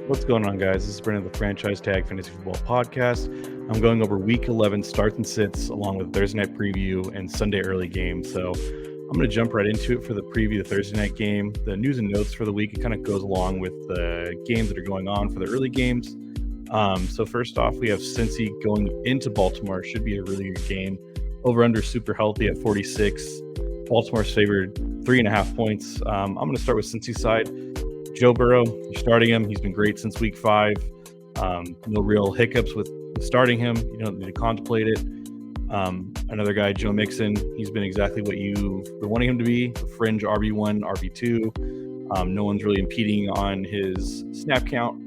What's going on, guys? This is Brendan of the Franchise Tag Fantasy Football Podcast. I'm going over Week 11 starts and sits, along with Thursday night preview and Sunday early game. So I'm going to jump right into it for the preview of the Thursday night game. The news and notes for the week, it kind of goes along with the games that are going on for the early games. So first off, we have Cincy going into Baltimore. Should be a really good game. Over-under super healthy at 46. Baltimore's favored 3.5 points. I'm going to start with Cincy side. Joe Burrow, you're starting him. He's been great since week 5. No real hiccups with starting him. You don't need to contemplate it. Another guy, Joe Mixon, he's been exactly what you've been wanting him to be, a fringe RB1, RB2. No one's really impeding on his snap count.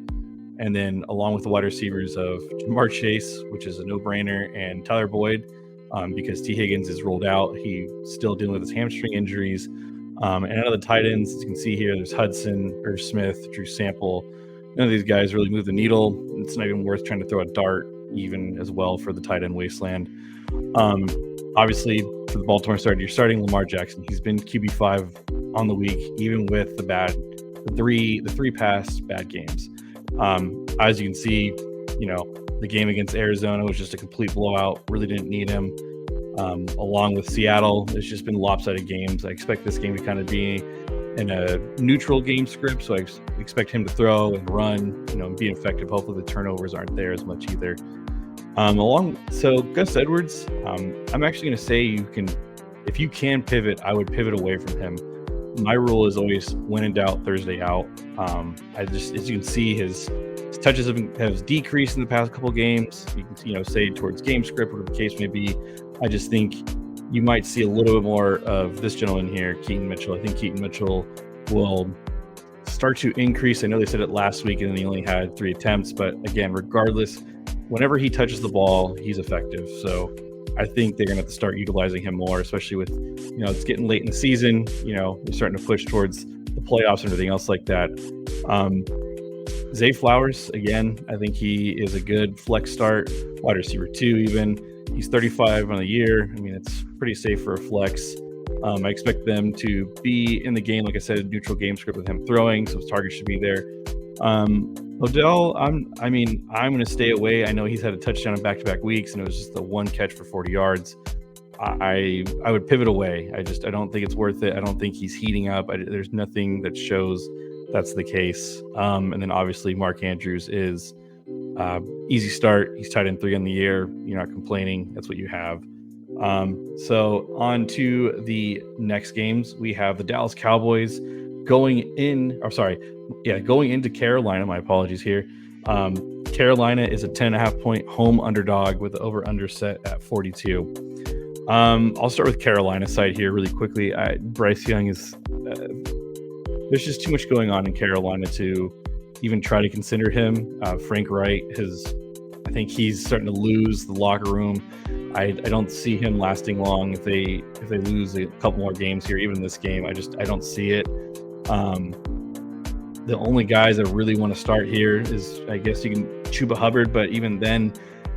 And then along with the wide receivers of Jamar Chase, which is a no-brainer, and Tyler Boyd, because T. Higgins is rolled out. He's still dealing with his hamstring injuries. And out of the tight ends, as you can see here, there's Hudson, Irv Smith, Drew Sample. None of these guys really move the needle. It's not even worth trying to throw a dart even as well for the tight end wasteland. Obviously, for the Baltimore side, you're starting Lamar Jackson. He's been QB5 on the week, even with the three past bad games. As you can see, the game against Arizona was just a complete blowout. Really didn't need him. Along with Seattle, it's just been lopsided games. I expect this game to kind of be in a neutral game script, so I expect him to throw and run, and be effective. Hopefully the turnovers aren't there as much either. So Gus Edwards, I'm actually going to say if you can pivot, I would pivot away from him. My rule is always when in doubt, Thursday out. As you can see, his touches have decreased in the past couple games. You can say towards game script, whatever the case may be. I just think you might see a little bit more of this gentleman here, Keaton Mitchell. I think Keaton Mitchell will start to increase. I know they said it last week and then he only had 3 attempts, but again, regardless, whenever he touches the ball, he's effective. So I think they're going to have to start utilizing him more, especially with, it's getting late in the season. You're starting to push towards the playoffs and everything else like that. Zay Flowers, again, I think he is a good flex start, wide receiver 2 even. He's 35 on the year. I mean, it's pretty safe for a flex. I expect them to be in the game, like I said, neutral game script with him throwing, so his target should be there. Odell, I'm going to stay away. I know he's had a touchdown in back-to-back weeks, and it was just the one catch for 40 yards. I would pivot away. I don't think it's worth it. I don't think he's heating up. There's nothing that shows that's the case. And then obviously Mark Andrews is easy start. He's tight end 3 on the year. You're not complaining. That's what you have. So on to the next games. We have the Dallas Cowboys going into Carolina. My apologies here. Carolina is a 10.5 point home underdog with the over-under set at 42. I'll start with Carolina side here really quickly. Bryce Young is there's just too much going on in Carolina to even try to consider him. Frank Wright I think he's starting to lose the locker room. I don't see him lasting long if they lose a couple more games here, even this game. I don't see it. The only guys I really want to start here is, I guess you can Chuba Hubbard, but even then,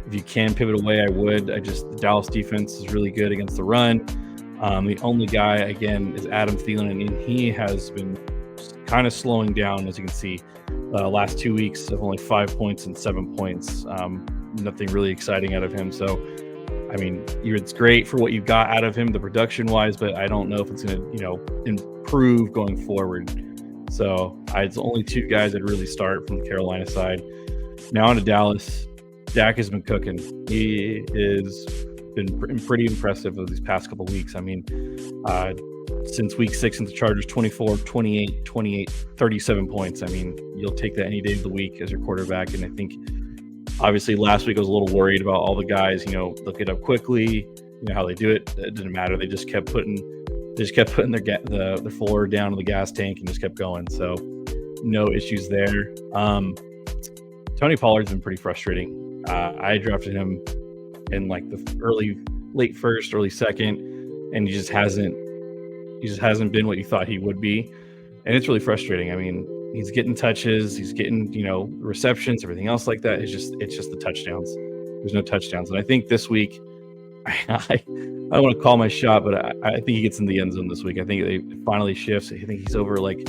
if you can pivot away, I would. The Dallas defense is really good against the run. The only guy, again, is Adam Thielen, and he has been kind of slowing down, as you can see. Last 2 weeks of only 5 points and 7 points. Nothing really exciting out of him. So, it's great for what you've got out of him, the production-wise, but I don't know if it's going to, improve going forward. So, it's only 2 guys that really start from the Carolina side. Now on to Dallas. Dak has been cooking. He has been pretty impressive over these past couple weeks. Since week 6 in the Chargers, 24, 28, 28, 37 points. You'll take that any day of the week as your quarterback. And I think, obviously, last week I was a little worried about all the guys, they'll get up quickly. How they do it. It didn't matter. They just kept putting their forward down to the gas tank and just kept going. So no issues there. Tony Pollard's been pretty frustrating. I drafted him in like the late first, early second, and he just hasn't been what you thought he would be. And it's really frustrating. He's getting touches, he's getting, receptions, everything else like that. It's just the touchdowns. There's no touchdowns. And I think this week, I don't want to call my shot, but I think he gets in the end zone this week. I think it finally shifts. I think he's over like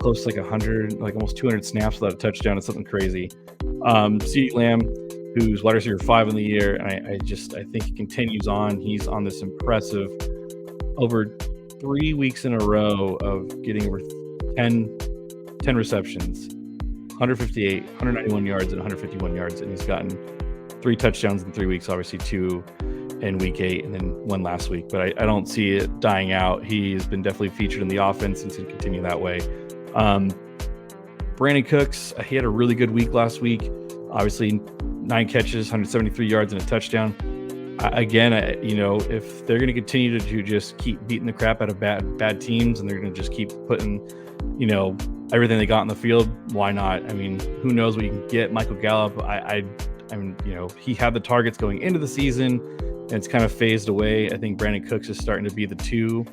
close to like 100, like almost 200 snaps without a touchdown. It's something crazy. CeeDee Lamb, who's wide receiver 5 in the year, and I think he continues on. He's on this impressive over 3 weeks in a row of getting over 10 receptions, 158, 191 yards, and 151 yards, and he's gotten 3 touchdowns in 3 weeks, obviously 2 in week 8 and then 1 last week. But I don't see it dying out. He's been definitely featured in the offense and it's going to continue that way. Brandon Cooks, he had a really good week last week. Obviously 9 catches, 173 yards, and a touchdown. If they're going to continue to just keep beating the crap out of bad teams and they're going to just keep putting, everything they got in the field, why not? I mean, who knows what you can get? Michael Gallup, he had the targets going into the season and it's kind of phased away. I think Brandon Cooks is starting to be the 2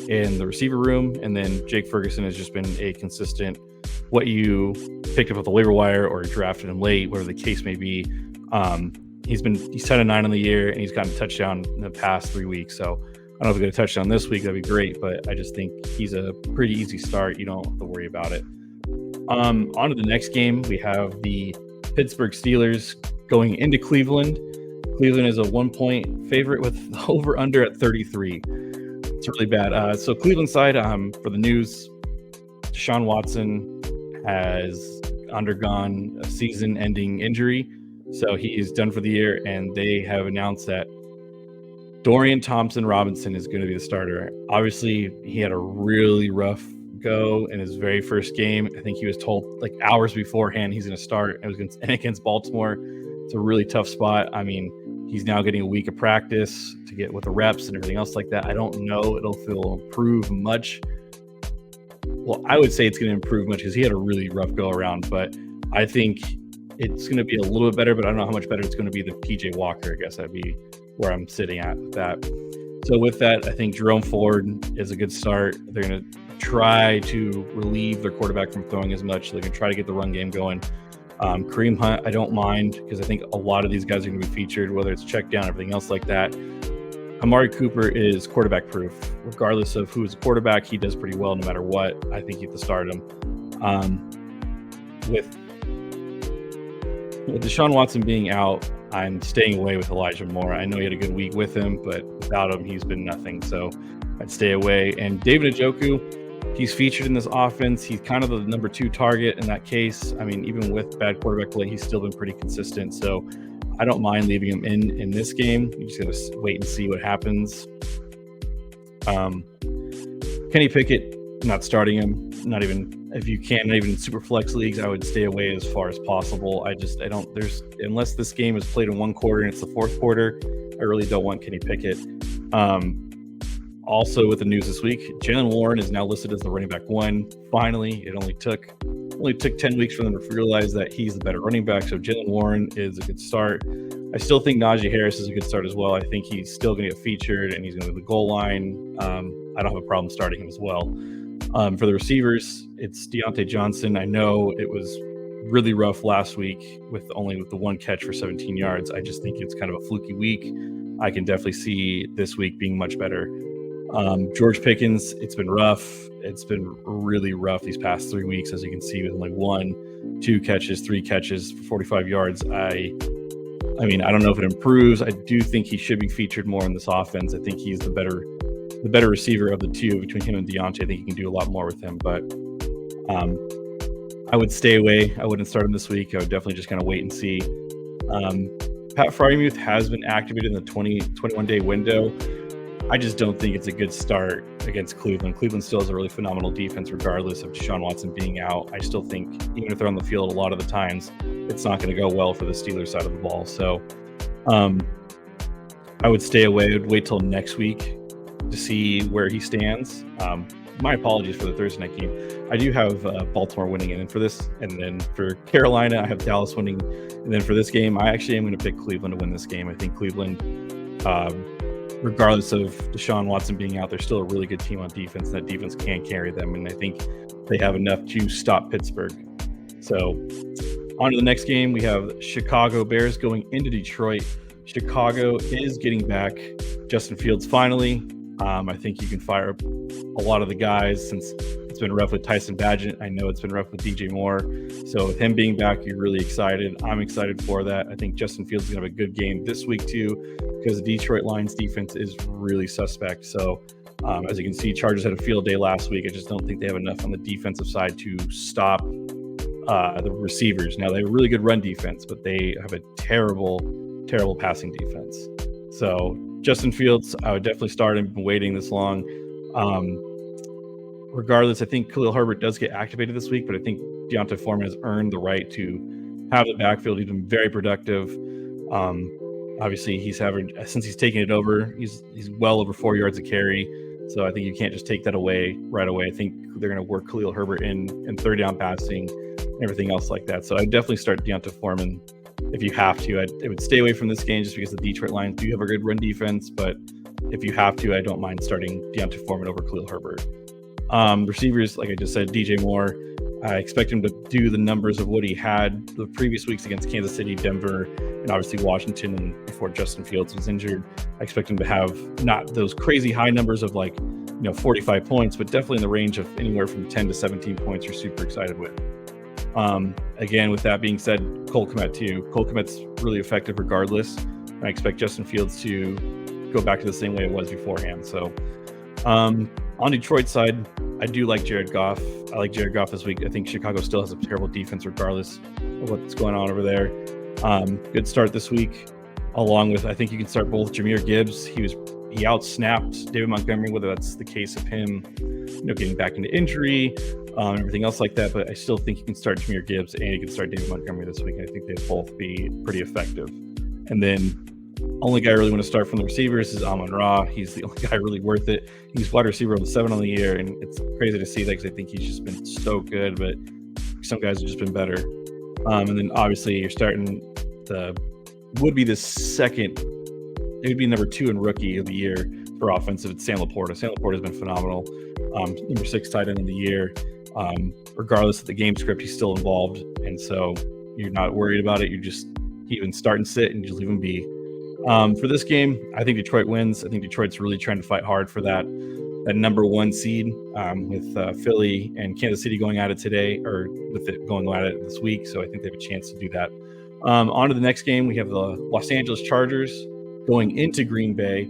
in the receiver room, and then Jake Ferguson has just been a consistent, what you picked up at the waiver wire or drafted him late, whatever the case may be. He's 10-9 on the year, and he's gotten a touchdown in the past 3 weeks. So I don't know if we get a touchdown this week, that'd be great, but I just think he's a pretty easy start. You don't have to worry about it. On to the next game, we have the Pittsburgh Steelers going into Cleveland. Cleveland is a 1-point favorite with over under at 33. It's really bad. So Cleveland side, for the news, Deshaun Watson has undergone a season-ending injury. So he is done for the year, and they have announced that Dorian Thompson-Robinson is going to be the starter. Obviously, he had a really rough go in his very first game. I think he was told like hours beforehand he's going to start. It was against Baltimore. It's a really tough spot. I mean, he's now getting a week of practice to get with the reps and everything else like that. I don't know it'll improve much. Well, I would say it's going to improve much because he had a really rough go around, but I think it's going to be a little bit better, but I don't know how much better it's going to be than PJ Walker. I guess that'd be where I'm sitting at with that. So with that, I think Jerome Ford is a good start. They're going to try to relieve their quarterback from throwing as much. So they can try to get the run game going. Kareem Hunt, I don't mind because I think a lot of these guys are going to be featured, whether it's check down, everything else like that. Amari Cooper is quarterback proof. Regardless of who's the quarterback, he does pretty well no matter what. I think you have to start him. With Deshaun Watson being out, I'm staying away with Elijah Moore. I know he had a good week with him, but without him, he's been nothing. So I'd stay away. And David Njoku, he's featured in this offense. He's kind of the number 2 target in that case. I mean, even with bad quarterback play, he's still been pretty consistent. So I don't mind leaving him in this game. You just got to wait and see what happens. Kenny Pickett, not starting him. Not even, if you can, not even in super flex leagues, I would stay away as far as possible. Unless this game is played in 1 quarter and it's the 4th quarter, I really don't want Kenny Pickett. Also with the news this week, Jaylen Warren is now listed as the running back 1. Finally, it only took 10 weeks for them to realize that he's the better running back. So Jaylen Warren is a good start. I still think Najee Harris is a good start as well. I think he's still going to get featured and he's going to be the goal line. I don't have a problem starting him as well. For the receivers, it's Deontay Johnson. I know it was really rough last week with the 1 catch for 17 yards. I just think it's kind of a fluky week. I can definitely see this week being much better. George Pickens, it's been rough. It's been really rough these past 3 weeks, as you can see, with like 1, 2 catches, 3 catches for 45 yards. I mean, I don't know if it improves. I do think he should be featured more in this offense. I think he's the better receiver of the 2 between him and Deontay. I think you can do a lot more with him, but I would stay away. I wouldn't start him this week. I would definitely just kind of wait and see. Pat Freiermuth has been activated in the 21-day window. I just don't think it's a good start against Cleveland. Cleveland still has a really phenomenal defense regardless of Deshaun Watson being out. I still think even if they're on the field a lot of the times, it's not going to go well for the Steelers side of the ball. So I would stay away. I would wait till next week to see where he stands. My apologies for the Thursday night game. I do have Baltimore winning, and then for this, and then for Carolina, I have Dallas winning, and then for this game, I actually am going to pick Cleveland to win this game. I think Cleveland, regardless of Deshaun Watson being out, they're still a really good team on defense. That defense can carry them, and I think they have enough to stop Pittsburgh. So on to the next game, we have Chicago Bears going into Detroit. Chicago is getting back Justin Fields finally. I think you can fire up a lot of the guys since It's been rough with Tyson Badgett. I know it's been rough with DJ Moore. So with him being back, you're really excited. I'm excited for that. I think Justin Fields is going to have a good game this week too, because the Detroit Lions defense is really suspect. So as you can see, Chargers had a field day last week. I just don't think they have enough on the defensive side to stop the receivers. Now, they have a really good run defense, but they have a terrible passing defense. So Justin Fields, I would definitely start him. Been waiting this long. Regardless, I think Khalil Herbert does get activated this week, but I think Deontay Foreman has earned the right to have the backfield. He's been very productive. Obviously, since he's taken it over, he's well over 4 yards a carry. So I think you can't just take that away right away. I think they're going to work Khalil Herbert in third down passing, and everything else like that. So I'd definitely start Deontay Foreman if you have to. I would stay away from this game just because the Detroit Lions do have a good run defense. But if you have to, I don't mind starting Deontay Foreman over Khalil Herbert. Receivers, like I just said, DJ Moore, I expect him to do the numbers of what he had the previous weeks against Kansas City, Denver, and obviously Washington, and before Justin Fields was injured. I expect him to have not those crazy high numbers of 45 points, but definitely in the range of anywhere from 10 to 17 points you're super excited with. Again, with that being said, Cole Kmet too. Cole Kmet's really effective regardless. And I expect Justin Fields to go back to the same way it was beforehand. So on Detroit's side, I do like Jared Goff. I like Jared Goff this week. I think Chicago still has a terrible defense regardless of what's going on over there. Good start this week, along with, I think you can start both Jahmyr Gibbs. He outsnapped David Montgomery, whether that's the case of him, getting back into injury, everything else like that. But I still think you can start Jahmyr Gibbs and you can start David Montgomery this week. I think they'd both be pretty effective. And then only guy I really want to start from the receivers is Amon-Ra. He's the only guy really worth it. He's wide receiver of the 7 on the year, and it's crazy to see that because I think he's just been so good, but some guys have just been better. And then obviously you're starting it would be number 2 in rookie of the year for offensive. It's Sam Laporta. Sam Laporta has been phenomenal. Number 6 tight end of the year. Regardless of the game script, he's still involved, and so you're not worried about it. He can start and sit and just leave him be. For this game, I think Detroit wins. I think Detroit's really trying to fight hard for that number 1 seed with Philly and Kansas City going at it today, or with it going at it this week. So I think they have a chance to do that. On to the next game, we have the Los Angeles Chargers going into Green Bay.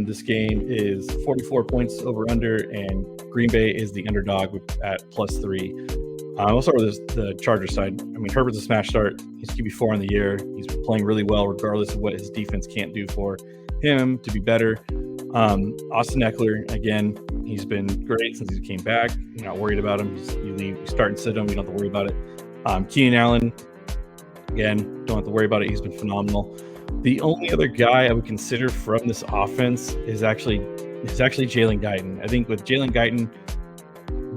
This game is 44 points over under, and Green Bay is the underdog at +3. I'll start with the Chargers side. I mean, Herbert's a smash start. He's QB4 on the year. He's playing really well, regardless of what his defense can't do for him to be better. Austin Eckler, again, he's been great since he came back. You're not worried about him. You start and sit him. You don't have to worry about it. Keenan Allen, again, don't have to worry about it. He's been phenomenal. The only other guy I would consider from this offense is actually Jalen Guyton. I think with Jalen Guyton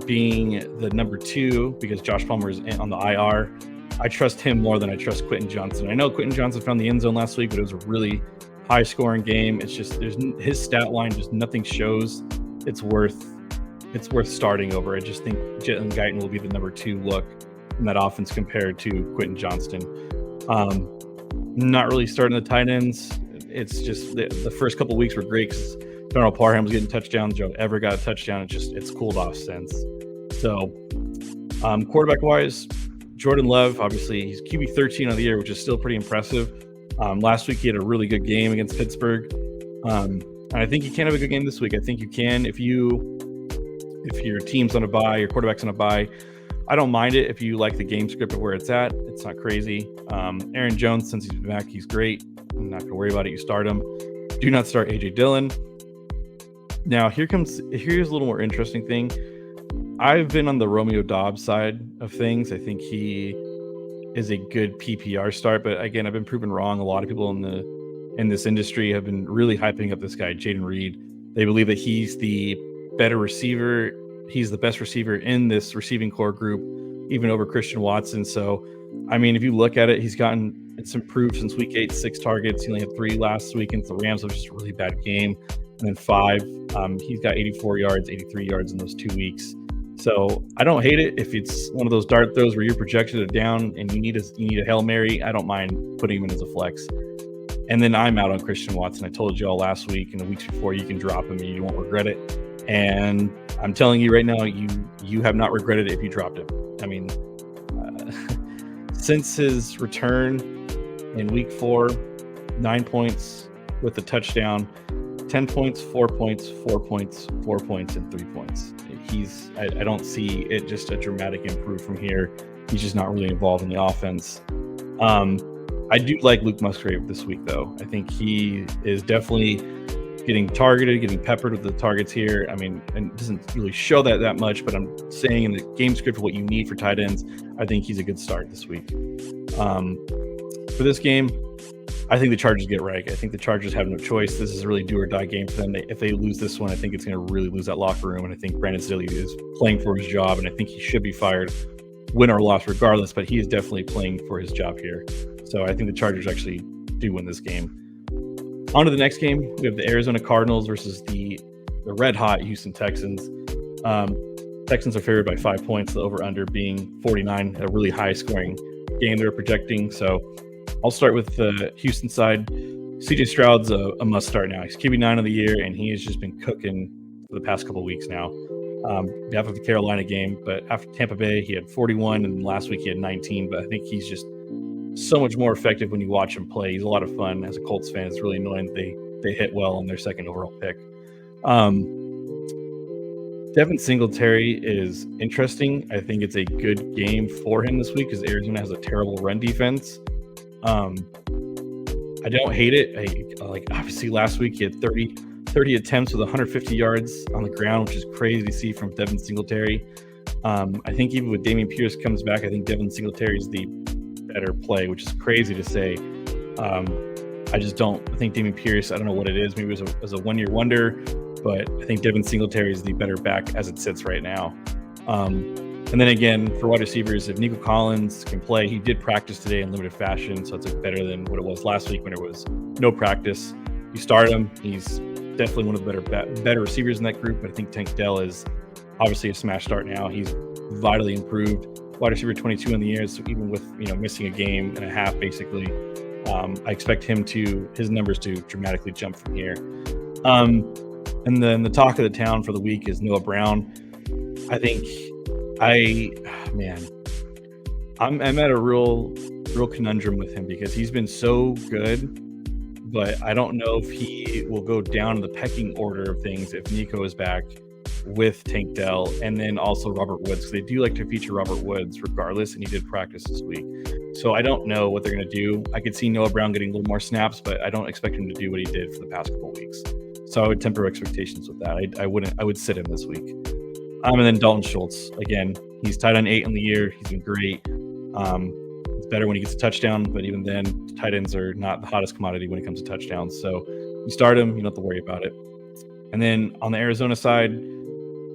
being the number 2, because Josh Palmer is on the IR, I trust him more than I trust Quentin Johnson. I know Quentin Johnson found the end zone last week, but it was a really high-scoring game. It's just his stat line, just nothing shows it's worth starting over. I just think Jalen Guyton will be the number 2 look in that offense compared to Quentin Johnston. Not really starting the tight ends. It's just the first couple of weeks were great because Darnell Parham was getting touchdowns. Joe Everett got a touchdown. It's cooled off since. So quarterback-wise, Jordan Love, obviously, he's QB 13 of the year, which is still pretty impressive. Last week, he had a really good game against Pittsburgh. And I think you can have a good game this week. I think you can if your team's on a bye, your quarterback's on a bye. I don't mind it if you like the game script of where it's at. It's not crazy. Aaron Jones, since he's back, he's great. I'm not going to worry about it. You start him. Do not start A.J. Dillon. Now, here's a little more interesting thing. I've been on the Romeo Doubs side of things. I think he is a good PPR start, but again, I've been proven wrong. A lot of people in this industry have been really hyping up this guy, Jaden Reed. They believe that he's the better receiver. He's the best receiver in this receiving core group, even over Christian Watson. So, I mean, if you look at it, it's improved since week 8, 6 targets. He only had 3 last week against the Rams, which was just a really bad game. And then 5, he's got 84 yards, 83 yards in those 2 weeks. So I don't hate it if it's one of those dart throws where you're projected down and you need a Hail Mary. I don't mind putting him in as a flex. And then I'm out on Christian Watson. I told you all last week and the weeks before you can drop him and you won't regret it. And I'm telling you right now, you have not regretted it if you dropped him. I mean, since his return in week 4, 9 points with a touchdown, 10 points, 4 points, 4 points, 4 points, and 3 points. I don't see it just a dramatic improve from here. He's just not really involved in the offense. I do like Luke Musgrave this week, though. I think he is definitely getting targeted, getting peppered with the targets here. I mean, and it doesn't really show that much, but I'm saying in the game script what you need for tight ends, I think he's a good start this week. For this game, I think the Chargers get right. I think the Chargers have no choice. This is a really do or die game for them. If they lose this one, I think it's going to really lose that locker room. And I think Brandon Staley is playing for his job, and I think he should be fired, win or loss regardless, but he is definitely playing for his job here. So I think the Chargers actually do win this game. On to the next game, we have the Arizona Cardinals versus the red-hot Houston Texans. Texans are favored by 5 points, the over-under being 49, a really high-scoring game they're projecting. So I'll start with the Houston side. CJ Stroud's a must-start now. He's QB9 of the year, and he has just been cooking for the past couple of weeks now. After the Carolina game, but after Tampa Bay, he had 41, and last week he had 19. But I think he's just so much more effective when you watch him play. He's a lot of fun. As a Colts fan, it's really annoying that they hit well on their second overall pick. Devin Singletary is interesting. I think it's a good game for him this week because Arizona has a terrible run defense. I don't hate it. Like obviously last week he had 30 attempts with 150 yards on the ground, which is crazy to see from Devin Singletary. I think even with Dameon Pierce comes back, I think Devin Singletary is the better play, which is crazy to say. I just don't. I think Dameon Pierce, I don't know what it is. Maybe it was a one-year wonder, but I think Devin Singletary is the better back as it sits right now. And then again, for wide receivers, if Nico Collins can play, he did practice today in limited fashion, so it's better than what it was last week when there was no practice. You start him. He's definitely one of the better receivers in that group, but I think Tank Dell is obviously a smash start now. He's vitally improved. Wide receiver 22 in the year, so even with missing a game and a half basically, I expect his numbers to dramatically jump from here. And then the talk of the town for the week is Noah Brown. I think I'm at a real conundrum with him because he's been so good, but I don't know if he will go down in the pecking order of things if Nico is back with Tank Dell and then also Robert Woods, because they do like to feature Robert Woods regardless, and he did practice this week. So I don't know what they're going to do. I could see Noah Brown getting a little more snaps, but I don't expect him to do what he did for the past couple of weeks. So I would temper expectations with that. I would sit him this week. And then Dalton Schultz, again, he's tight end 8 in the year. He's been great. It's better when he gets a touchdown, but even then, tight ends are not the hottest commodity when it comes to touchdowns. So you start him, you don't have to worry about it. And then on the Arizona side,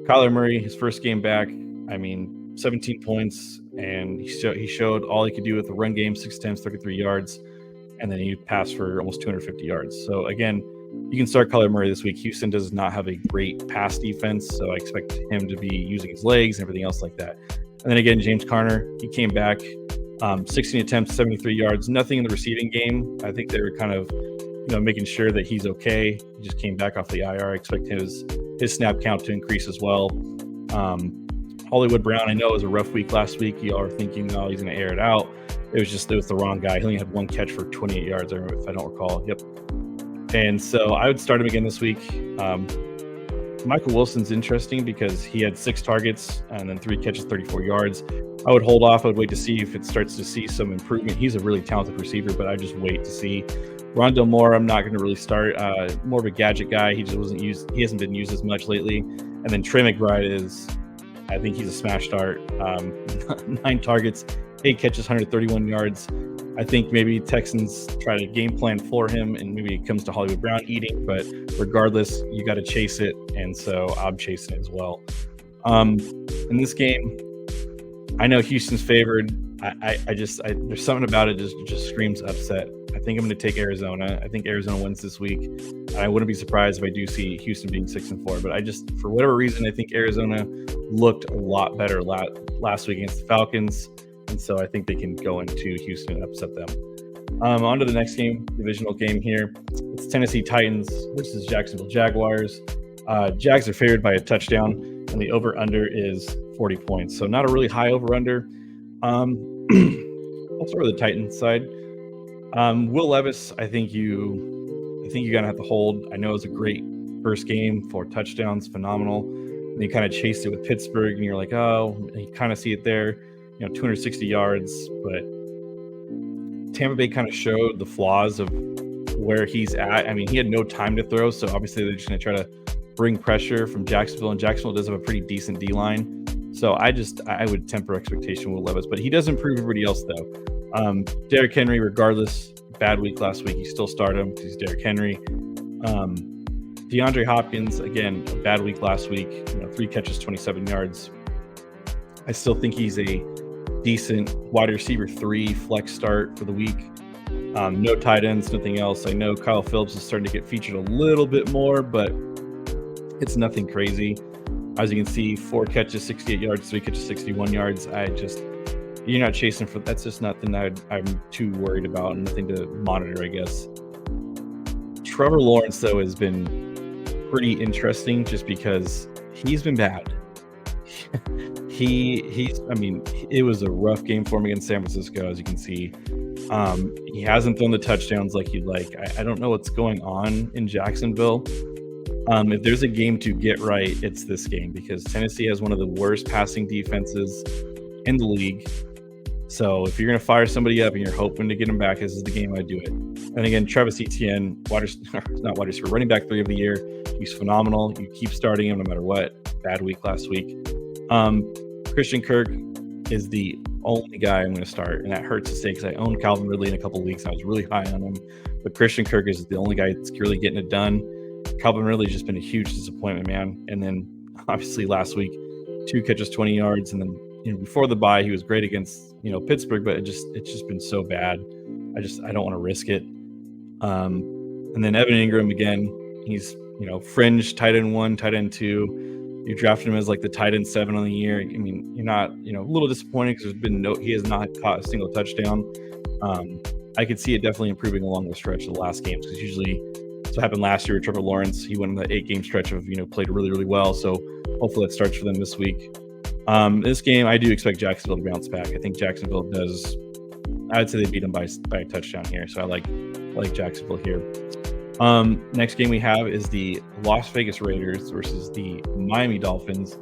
Kyler Murray, his first game back, 17 points, and he showed all he could do with the run game, 6 attempts, 33 yards, and then he passed for almost 250 yards. So again, you can start Kyler Murray this week. Houston does not have a great pass defense, so I expect him to be using his legs and everything else like that. And then again, James Conner, he came back, 16 attempts, 73 yards, nothing in the receiving game. I think they were kind of making sure that he's okay. He just came back off the IR. I expect his snap count to increase as well. Hollywood Brown, I know it was a rough week last week. You all are thinking, oh, he's going to air it out. It was the wrong guy. He only had one catch for 28 yards, if I don't recall. Yep. And so I would start him again this week. Michael Wilson's interesting because he had 6 targets and then 3 catches, 34 yards. I would hold off. I would wait to see if it starts to see some improvement. He's a really talented receiver, but I just wait to see. Rondale Moore, I'm not going to really start. More of a gadget guy. He just wasn't used. He hasn't been used as much lately. And then Trey McBride I think he's a smash start. 9 targets, 8 catches, 131 yards. I think maybe Texans try to game plan for him, and maybe it comes to Hollywood Brown eating. But regardless, you got to chase it, and so I'm chasing it as well. In this game, I know Houston's favored. There's something about it just screams upset. I think I'm going to take Arizona. I think Arizona wins this week. And I wouldn't be surprised if I do see Houston being 6-4. But for whatever reason, I think Arizona looked a lot better last week against the Falcons. And so I think they can go into Houston and upset them. On to the next game, divisional game here. It's Tennessee Titans versus Jacksonville Jaguars. Jags are favored by a touchdown. and the over-under is 40 points. So not a really high over-under. I'll start with the Titans side. Will Levis, I think you're gonna have to hold. I know it was a great first game, 4 touchdowns, phenomenal. And you kind of chased it with Pittsburgh, and you're like, oh, you kind of see it there, 260 yards. But Tampa Bay kind of showed the flaws of where he's at. I mean, he had no time to throw, so obviously they're just going to try to bring pressure from Jacksonville, and Jacksonville does have a pretty decent D-line. So I would temper expectation with Levis, but he does improve everybody else, though. Derrick Henry, regardless, bad week last week, you still start him because he's Derrick Henry. DeAndre Hopkins, again, a bad week last week, 3 catches, 27 yards. I still think he's a decent wide receiver 3 flex start for the week. No tight ends, nothing else. I know Kyle Phillips is starting to get featured a little bit more, but it's nothing crazy. As you can see, 4 catches, 68 yards, 3 catches, 61 yards. You're not chasing for, that's just nothing that I'm too worried about, and nothing to monitor, I guess. Trevor Lawrence, though, has been pretty interesting just because he's been bad. It was a rough game for him against San Francisco, as you can see. He hasn't thrown the touchdowns like you'd like. I don't know what's going on in Jacksonville. If there's a game to get right, it's this game, because Tennessee has one of the worst passing defenses in the league. So if you're going to fire somebody up and you're hoping to get him back, this is the game I'd do it. And again, Travis Etienne, running back 3 of the year. He's phenomenal. You keep starting him no matter what. Bad week last week. Christian Kirk is the only guy I'm going to start, and that hurts to say because I owned Calvin Ridley in a couple leagues. I was really high on him, but Christian Kirk is the only guy that's really getting it done. Calvin Ridley's just been a huge disappointment, man. And then obviously last week, 2 catches, 20 yards, and then before the bye, he was great against Pittsburgh, but it's just been so bad. I don't want to risk it. And then Evan Ingram again, he's fringe tight end 1, tight end 2. You drafted him as like the tight end 7 on the year. I mean, you're not, a little disappointed because he has not caught a single touchdown. I could see it definitely improving along the stretch of the last games, because usually that's what happened last year with Trevor Lawrence. He went on the 8-game stretch of, played really, really well. So hopefully it starts for them this week. This game, I do expect Jacksonville to bounce back. I think Jacksonville does. I would say they beat them by a touchdown here. So I like Jacksonville here. Next game we have is the Las Vegas Raiders versus the Miami Dolphins.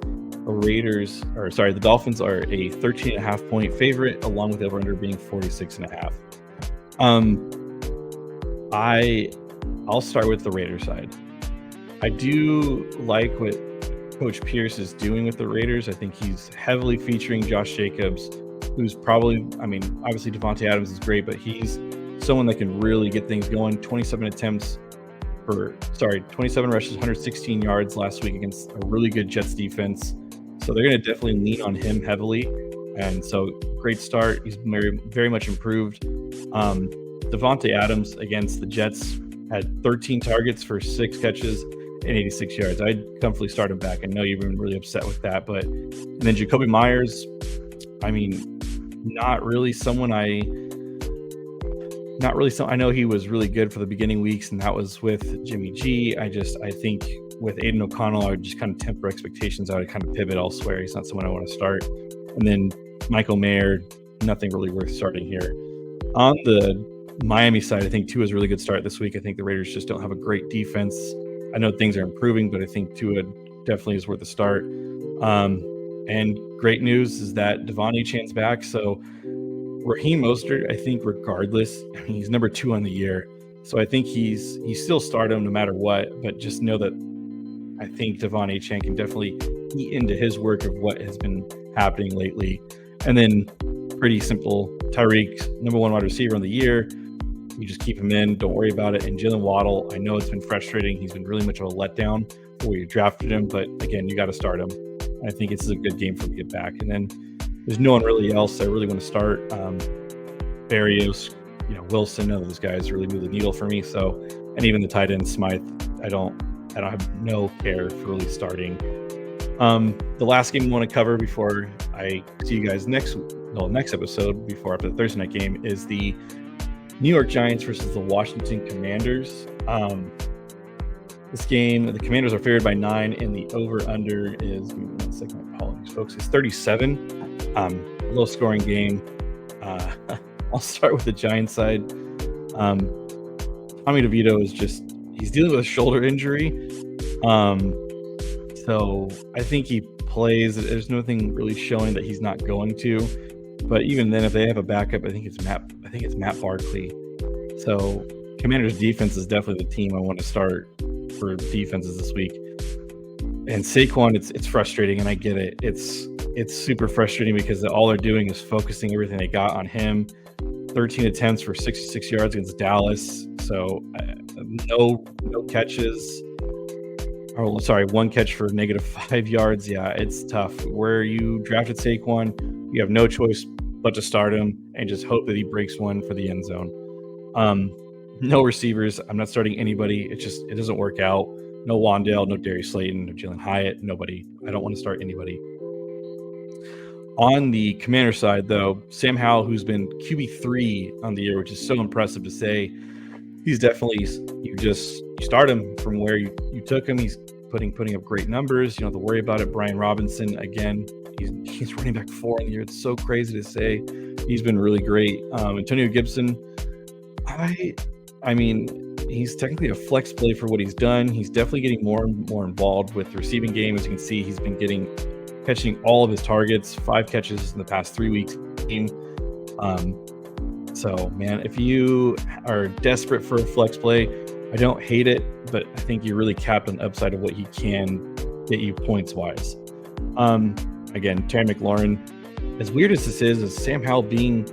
The Dolphins are a 13.5 point favorite, along with the over-under being 46.5. I'll start with the Raiders side. I do like what Coach Pierce is doing with the Raiders. I think he's heavily featuring Josh Jacobs, who's probably, obviously Devontae Adams is great, but he's someone that can really get things going. 27 rushes, 116 yards last week against a really good Jets defense. So they're going to definitely lean on him heavily. And so great start. He's very, very much improved. Devontae Adams against the Jets had 13 targets for 6 catches and 86 yards. I'd comfortably start him back. I know you've been really upset with that, and then Jacoby Myers, not really someone I know he was really good for the beginning weeks, and that was with Jimmy G. I think with Aiden O'Connell, I would just kind of temper expectations. I would kind of pivot elsewhere. He's not someone I want to start. And then Michael Mayer, nothing really worth starting here. On the Miami side, I think Tua is a really good start this week. I think the Raiders just don't have a great defense. I know things are improving, but I think Tua definitely is worth a start. And great news is that Devon Achane's back. So Raheem Mostert, I think regardless, he's number 2 on the year. So I think he's still start him no matter what, but just know that I think Devon Achane can definitely eat into his work of what has been happening lately. And then pretty simple, Tyreek, number 1 wide receiver on the year. You just keep him in, don't worry about it. And Jalen Waddle, I know it's been frustrating. He's been really much of a letdown for where you drafted him, but again, you got to start him. I think it's a good game for him to get back. And then there's no one really else I really want to start. Barrios, Wilson, none of those guys really move the needle for me. So, and even the tight end Smythe, I don't have no care for really starting. The last game I want to cover before I see you guys next episode, after the Thursday night game, is the New York Giants versus the Washington Commanders. This game, the Commanders are favored by 9, and the over/under is, give me 1 second, my apologies, folks, it's 37. Low-scoring game. I'll start with the Giants side. Tommy DeVito is he's dealing with a shoulder injury. So I think he plays. There's nothing really showing that he's not going to. But even then, if they have a backup, I think it's Matt Barkley. So Commanders defense is definitely the team I want to start for defenses this week. And Saquon, it's frustrating, and I get it. It's super frustrating because all they're doing is focusing everything they got on him. 13 attempts for 66 yards against Dallas. So no catches. Oh, sorry, 1 catch for -5 yards. Yeah, it's tough. Where you drafted Saquon, you have no choice but to start him and just hope that he breaks one for the end zone. No receivers. I'm not starting anybody. It doesn't work out. No Wandale, no Darius Slayton, no Jalen Hyatt, nobody. I don't want to start anybody. On the Commander side, though, Sam Howell, who's been QB3 on the year, which is so impressive to say, he's definitely, you start him from where you took him. He's putting up great numbers. You don't have to worry about it. Brian Robinson, again, he's running back 4 on the year. It's so crazy to say. He's been really great. Antonio Gibson, I mean, he's technically a flex play for what he's done. He's definitely getting more and more involved with the receiving game. As you can see, he's been catching all of his targets, 5 catches in the past 3 weeks. So, man, if you are desperate for a flex play, I don't hate it, but I think you're really capped on the upside of what he can get you points-wise. Again, Terry McLaurin, as weird as this is Sam Howell being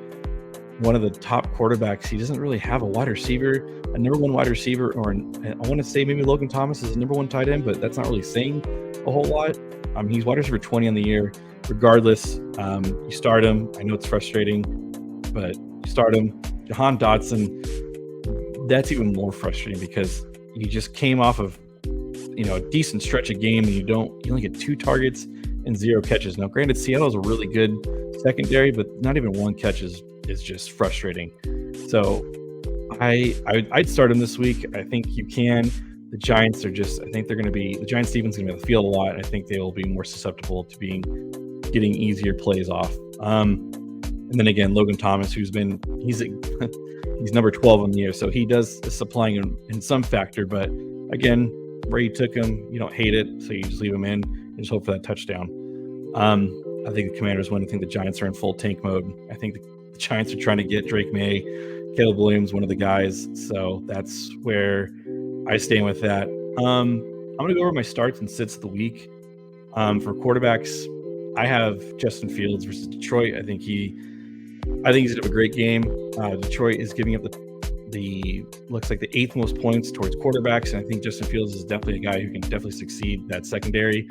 one of the top quarterbacks, he doesn't really have a wide receiver, a number 1 wide receiver, or I want to say maybe Logan Thomas is a number 1 tight end, but that's not really saying a whole lot. He's wide receiver 20 on the year. Regardless, you start him. I know it's frustrating, but you start him. Jahan Dotson, that's even more frustrating because you just came off of a decent stretch of game, and you only get 2 targets and 0 catches. Now, granted, Seattle's a really good secondary, but not even 1 catch is just frustrating. So I'd start him this week. I think you can. The Giants the Giants defense is going to be on the field a lot. I think they will be more susceptible to getting easier plays off. And then again, Logan Thomas, he's number 12 on the year, so he is supplying in some factor. But again, where you took him, you don't hate it, so you just leave him in and just hope for that touchdown. I think the Commanders win. I think the Giants are in full tank mode. I think the Giants are trying to get Drake May, Caleb Williams, one of the guys. So that's where I stand with that. I'm going to go over my starts and sits of the week. For quarterbacks, I have Justin Fields versus Detroit. I think he's going to have a great game. Detroit is giving up looks like the 8th most points towards quarterbacks, and I think Justin Fields is definitely a guy who can definitely succeed that secondary.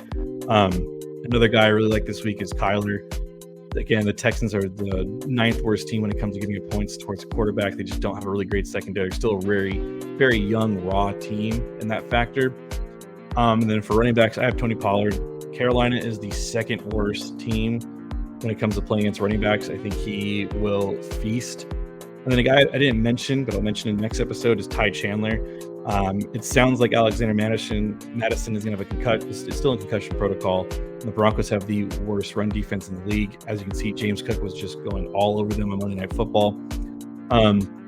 Another guy I really like this week is Kyler. Again, the Texans are the 9th worst team when it comes to giving you points towards a quarterback. They just don't have a really great secondary. They're still a very, very young, raw team in that factor. And then for running backs, I have Tony Pollard. Carolina is the 2nd worst team when it comes to playing against running backs. I think he will feast. And then a guy I didn't mention, but I'll mention in the next episode, is Ty Chandler. It sounds like Alexander Madison is going to have a concussion. It's still in concussion protocol. And the Broncos have the worst run defense in the league. As you can see, James Cook was just going all over them on Monday Night Football.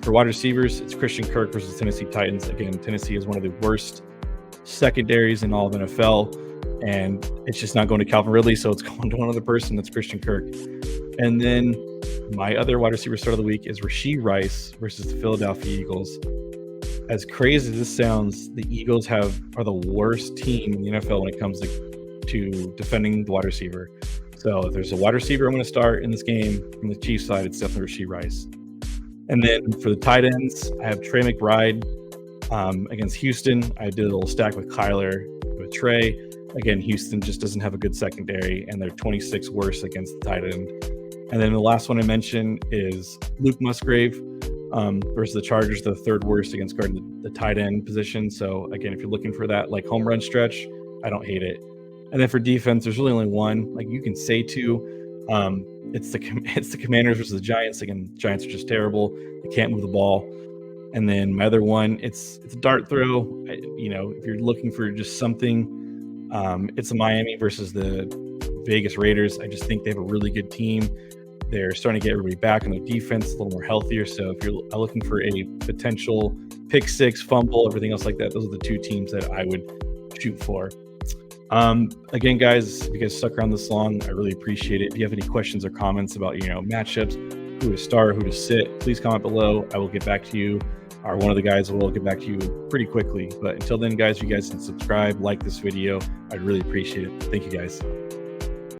For wide receivers, it's Christian Kirk versus Tennessee Titans. Again, Tennessee is one of the worst secondaries in all of NFL, and it's just not going to Calvin Ridley, so it's going to one other person. That's Christian Kirk. And then my other wide receiver start of the week is Rashee Rice versus the Philadelphia Eagles. As crazy as this sounds, the Eagles are the worst team in the NFL when it comes to defending the wide receiver. So if there's a wide receiver I'm going to start in this game from the Chiefs side, it's definitely Rashee Rice. And then for the tight ends, I have Trey McBride against Houston. I did a little stack with Kyler, with Trey. Again, Houston just doesn't have a good secondary, and they're 26th worst against the tight end. And then the last one I mentioned is Luke Musgrave versus the Chargers, the 3rd worst against guarding the tight end position. So again, if you're looking for that like home run stretch, I don't hate it. And then for defense, there's really only one. Like you can say two. It's the Commanders versus the Giants. Again, Giants are just terrible. They can't move the ball. And then my other one, it's a dart throw. If you're looking for just something, it's a Miami versus the Vegas Raiders. I just think they have a really good team. They're starting to get everybody back on their defense, a little more healthier. So if you're looking for a potential pick six, fumble, everything else like that, those are the two teams that I would shoot for. Again, guys, if you guys stuck around this long, I really appreciate it. If you have any questions or comments about, matchups, who to start, who to sit, please comment below. I will get back to you, or one of the guys will get back to you pretty quickly. But until then, guys, you guys can subscribe, like this video. I'd really appreciate it. Thank you, guys.